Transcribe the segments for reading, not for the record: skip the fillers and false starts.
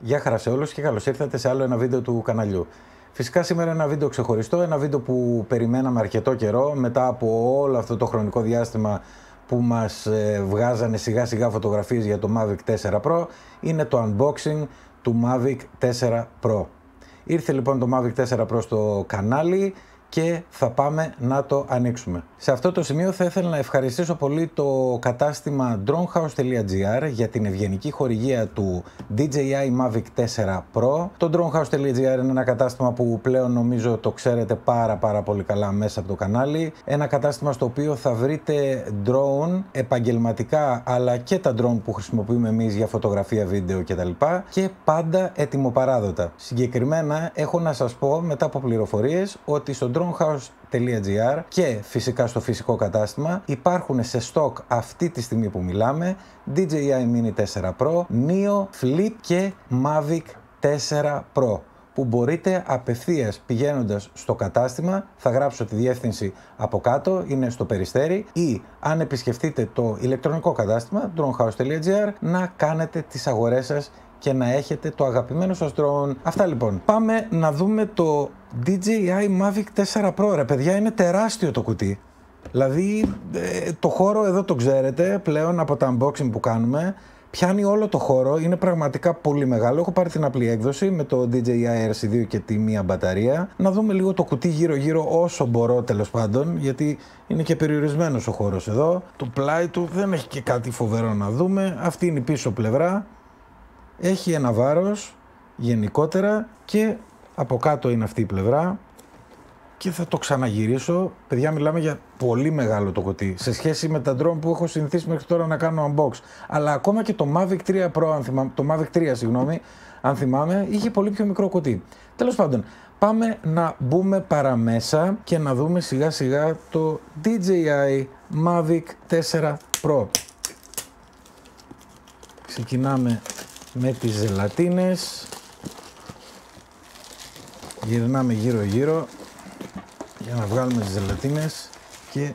Γεια χαρά σε όλους και καλώς ήρθατε σε άλλο ένα βίντεο του καναλιού. Φυσικά σήμερα ένα βίντεο ξεχωριστό, ένα βίντεο που περιμέναμε αρκετό καιρό μετά από όλο αυτό το χρονικό διάστημα που μας βγάζανε σιγά σιγά φωτογραφίες για το Mavic 4 Pro. Είναι το unboxing του Mavic 4 Pro. Ήρθε λοιπόν το Mavic 4 Pro στο κανάλι και θα πάμε να το ανοίξουμε. Σε αυτό το σημείο θα ήθελα να ευχαριστήσω πολύ το κατάστημα dronehouse.gr για την ευγενική χορηγία του DJI Mavic 4 Pro. Το dronehouse.gr είναι ένα κατάστημα που πλέον νομίζω το ξέρετε πάρα πολύ καλά μέσα από το κανάλι. Ένα κατάστημα στο οποίο θα βρείτε drone επαγγελματικά αλλά και τα drone που χρησιμοποιούμε εμείς για φωτογραφία, βίντεο κτλ. Και πάντα ετοιμοπαράδοτα. Συγκεκριμένα έχω να σας πω μετά από πληροφορίες ότι στο dronehouse.gr και φυσικά στο φυσικό κατάστημα υπάρχουν σε stock αυτή τη στιγμή που μιλάμε DJI Mini 4 Pro, Neo, Flip και Mavic 4 Pro που μπορείτε απευθείας πηγαίνοντας στο κατάστημα, θα γράψω τη διεύθυνση από κάτω, είναι στο Περιστέρι, ή αν επισκεφτείτε το ηλεκτρονικό κατάστημα dronehouse.gr να κάνετε τις αγορές σας και να έχετε το αγαπημένο σας drone. Αυτά λοιπόν. Πάμε να δούμε το DJI Mavic 4 Pro. Ρε παιδιά, είναι τεράστιο το κουτί. Δηλαδή το χώρο εδώ το ξέρετε πλέον από τα unboxing που κάνουμε. Πιάνει όλο το χώρο, είναι πραγματικά πολύ μεγάλο. Έχω πάρει την απλή έκδοση με το DJI RC2 και τη μία μπαταρία. Να δούμε λίγο το κουτί γύρω-γύρω όσο μπορώ τέλος πάντων, γιατί είναι και περιορισμένος ο χώρος εδώ. Το πλάι του δεν έχει και κάτι φοβερό να δούμε. Αυτή είναι η πίσω πλευρά. Έχει ένα βάρος γενικότερα και από κάτω είναι αυτή η πλευρά και θα το ξαναγυρίσω. Παιδιά, μιλάμε για πολύ μεγάλο το κουτί σε σχέση με τα drone που έχω συνηθίσει μέχρι τώρα να κάνω unbox. Αλλά ακόμα και το Mavic 3 Pro, το Mavic 3 συγγνώμη, αν θυμάμαι, είχε πολύ πιο μικρό κουτί. Τέλος πάντων, πάμε να μπούμε παραμέσα και να δούμε σιγά σιγά το DJI Mavic 4 Pro. Ξεκινάμε με τις ζελατίνες, γυρνάμε γύρω γύρω για να βγάλουμε τις ζελατίνες και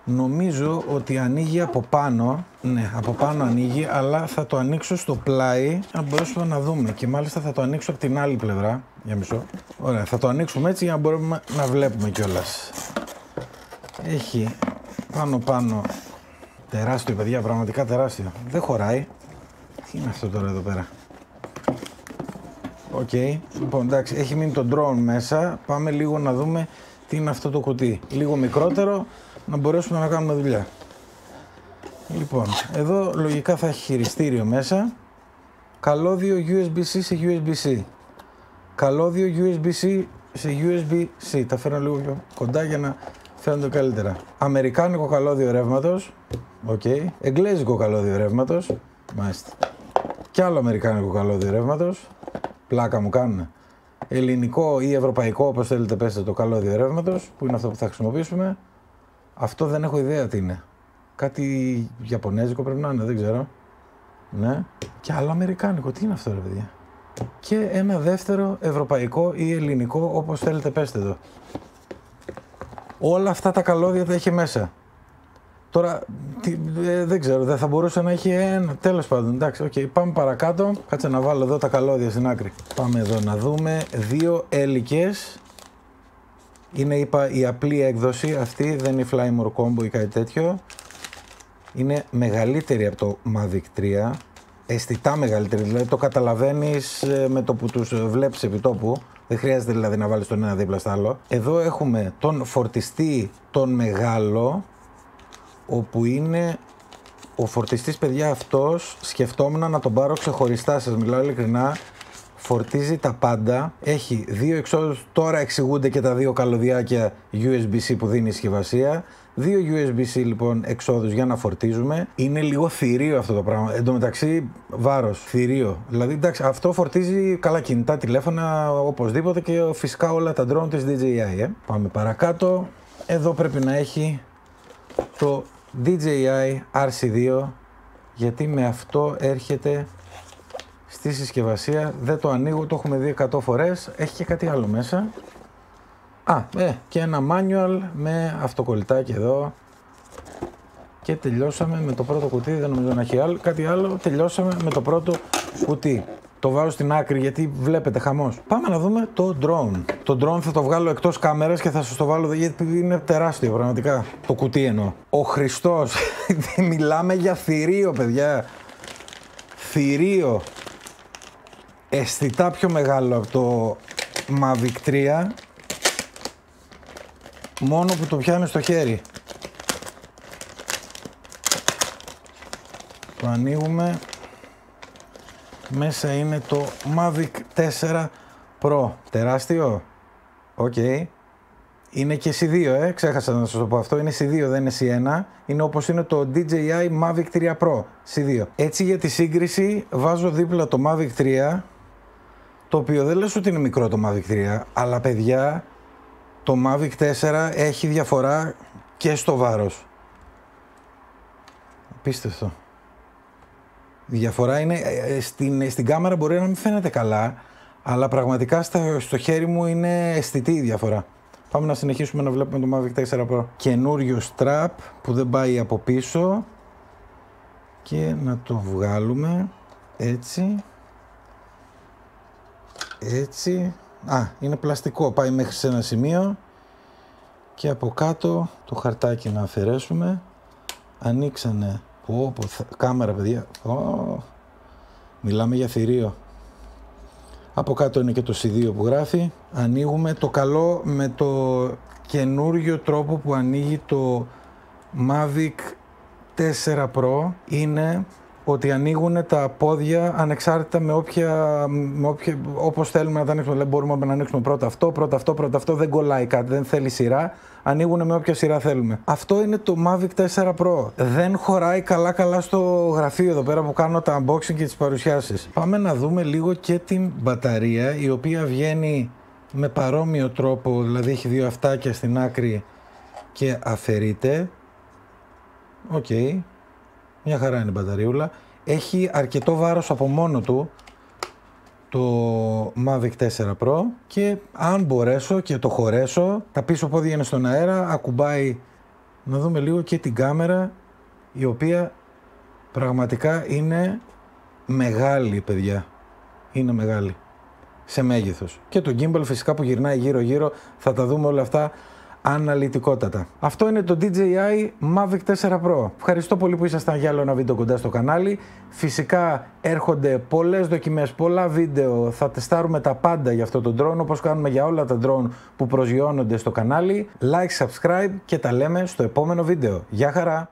νομίζω ότι ανοίγει από πάνω. Ναι, από πάνω ανοίγει, αλλά θα το ανοίξω στο πλάι να μπορέσουμε να δούμε και μάλιστα θα το ανοίξω από την άλλη πλευρά. Για μισό. Ωραία, θα το ανοίξουμε έτσι για να μπορούμε να βλέπουμε κιόλας. Έχει πάνω τεράστιο, παιδιά, πραγματικά τεράστιο. Δεν χωράει. Τι είναι αυτό τώρα εδώ πέρα? Οκ, λοιπόν εντάξει, έχει μείνει το drone μέσα. Πάμε λίγο να δούμε τι είναι αυτό το κουτί. Λίγο μικρότερο, να μπορέσουμε να κάνουμε δουλειά. Λοιπόν, εδώ λογικά θα έχει χειριστήριο μέσα. Καλώδιο USB-C σε USB-C. Καλώδιο USB-C σε USB-C. Τα φέρνω λίγο πιο κοντά για να φαίνονται καλύτερα. Αμερικάνικο καλώδιο ρεύματος. Οκ. Εγγλέζικο καλώδιο ρεύματος. Μάλιστα. Κι άλλο αμερικάνικο καλώδιο ρεύματος. Πλάκα μου κάνουνε. Ελληνικό ή ευρωπαϊκό, όπως θέλετε πέστε, το καλώδιο ρεύματος, που είναι αυτό που θα χρησιμοποιήσουμε. Αυτό δεν έχω ιδέα τι είναι. Κάτι ιαπωνέζικο πρέπει να είναι, δεν ξέρω. Ναι. Και άλλο αμερικάνικο. Τι είναι αυτό, ρε παιδιά? Και ένα δεύτερο ευρωπαϊκό ή ελληνικό, όπως θέλετε πέστε εδώ. Όλα αυτά τα καλώδια τα έχει μέσα. Τώρα, δεν ξέρω, δεν θα μπορούσε να έχει ένα. Τέλος πάντων, εντάξει, okay, πάμε παρακάτω. Κάτσε να βάλω εδώ τα καλώδια στην άκρη. Πάμε εδώ να δούμε δύο έλικες. Είναι, είπα, η απλή έκδοση αυτή, δεν είναι η Flymore Combo ή κάτι τέτοιο. Είναι μεγαλύτερη από το Mavic 3. Αισθητά μεγαλύτερη, δηλαδή το καταλαβαίνεις με το που τους βλέπεις επί τόπου. Δεν χρειάζεται δηλαδή να βάλεις τον ένα δίπλα στο άλλο. Εδώ έχουμε τον φορτιστή τον μεγάλο, όπου είναι ο φορτιστής, παιδιά, αυτός σκεφτόμουν να τον πάρω ξεχωριστά, σας μιλάω ειλικρινά. Φορτίζει τα πάντα, έχει δύο εξόδους, τώρα εξηγούνται και τα δύο καλωδιάκια USB-C που δίνει η συσκευασία. Δύο USB-C λοιπόν εξόδους για να φορτίζουμε. Είναι λίγο θηρίο αυτό το πράγμα. Εν τω μεταξύ, βάρος, θηρίο. Δηλαδή, εντάξει, αυτό φορτίζει καλά κινητά, τηλέφωνα, οπωσδήποτε και φυσικά όλα τα drone της DJI. Πάμε παρακάτω. Εδώ πρέπει να έχει το DJI RC2, γιατί με αυτό έρχεται στη συσκευασία. Δεν το ανοίγω, το έχουμε δει 100 φορές. Έχει και κάτι άλλο μέσα. Και ένα manual με αυτοκολλητάκι εδώ. Και τελειώσαμε με το πρώτο κουτί. Δεν νομίζω να έχει κάτι άλλο. Τελειώσαμε με το πρώτο κουτί. Το βάζω στην άκρη γιατί βλέπετε χαμός. Πάμε να δούμε το drone. Το drone θα το βγάλω εκτός κάμερας και θα σας το βάλω εδώ γιατί είναι τεράστιο πραγματικά. Το κουτί εννοώ. Ο Χριστός. Μιλάμε για θηρίο, παιδιά. Θηρίο. Αισθητά πιο μεγάλο από το Mavic 3. Μόνο που το πιάνει στο χέρι. Το ανοίγουμε. Μέσα είναι το Mavic 4 Pro. Τεράστιο. Οκ. Είναι και C2, ξέχασα να σας το πω αυτό. Είναι C2, δεν είναι C1. Είναι όπως είναι το DJI Mavic 3 Pro. C2. Έτσι για τη σύγκριση βάζω δίπλα το Mavic 3, το οποίο δεν λες ότι είναι μικρό το Mavic 3, αλλά παιδιά, το Mavic 4 έχει διαφορά και στο βάρος. Απίστευτο. Η διαφορά είναι, στην κάμερα μπορεί να μην φαίνεται καλά, αλλά πραγματικά στο χέρι μου είναι αισθητή η διαφορά. Πάμε να συνεχίσουμε να βλέπουμε το Mavic 4 Pro. Καινούριο strap που δεν πάει από πίσω και να το βγάλουμε έτσι. Έτσι. Είναι πλαστικό, πάει μέχρι σε ένα σημείο και από κάτω το χαρτάκι να αφαιρέσουμε. Ανοίξανε. Κάμερα, παιδιά. Μιλάμε για θηρίο. Από κάτω είναι και το C2 που γράφει. Ανοίγουμε. Το καλό με το καινούριο τρόπο που ανοίγει το Mavic 4 Pro είναι ότι ανοίγουν τα πόδια ανεξάρτητα με όποια όπως θέλουμε να τα ανοίξουμε. Δηλαδή μπορούμε να ανοίξουμε πρώτα αυτό, δεν κολλάει κάτι, δεν θέλει σειρά. Ανοίγουν με όποια σειρά θέλουμε. Αυτό είναι το Mavic 4 Pro. Δεν χωράει καλά στο γραφείο εδώ πέρα που κάνω τα unboxing και τις παρουσιάσεις. Πάμε να δούμε λίγο και την μπαταρία, η οποία βγαίνει με παρόμοιο τρόπο, δηλαδή έχει δύο αυτάκια στην άκρη και αφαιρείται. Οκ. Μια χαρά είναι η μπαταριούλα. Έχει αρκετό βάρος από μόνο του το Mavic 4 Pro και αν μπορέσω και το χωρέσω, τα πίσω πόδια είναι στον αέρα, ακουμπάει. Να δούμε λίγο και την κάμερα, η οποία πραγματικά είναι μεγάλη, παιδιά. Είναι μεγάλη σε μέγεθος. Και το gimbal φυσικά που γυρνάει γύρω-γύρω, θα τα δούμε όλα αυτά αναλυτικότατα. Αυτό είναι το DJI Mavic 4 Pro. Ευχαριστώ πολύ που ήσασταν για άλλο ένα βίντεο κοντά στο κανάλι. Φυσικά έρχονται πολλές δοκιμές, πολλά βίντεο. Θα τεστάρουμε τα πάντα για αυτό το drone, όπως κάνουμε για όλα τα drone που προσγειώνονται στο κανάλι. Like, subscribe και τα λέμε στο επόμενο βίντεο. Γεια χαρά!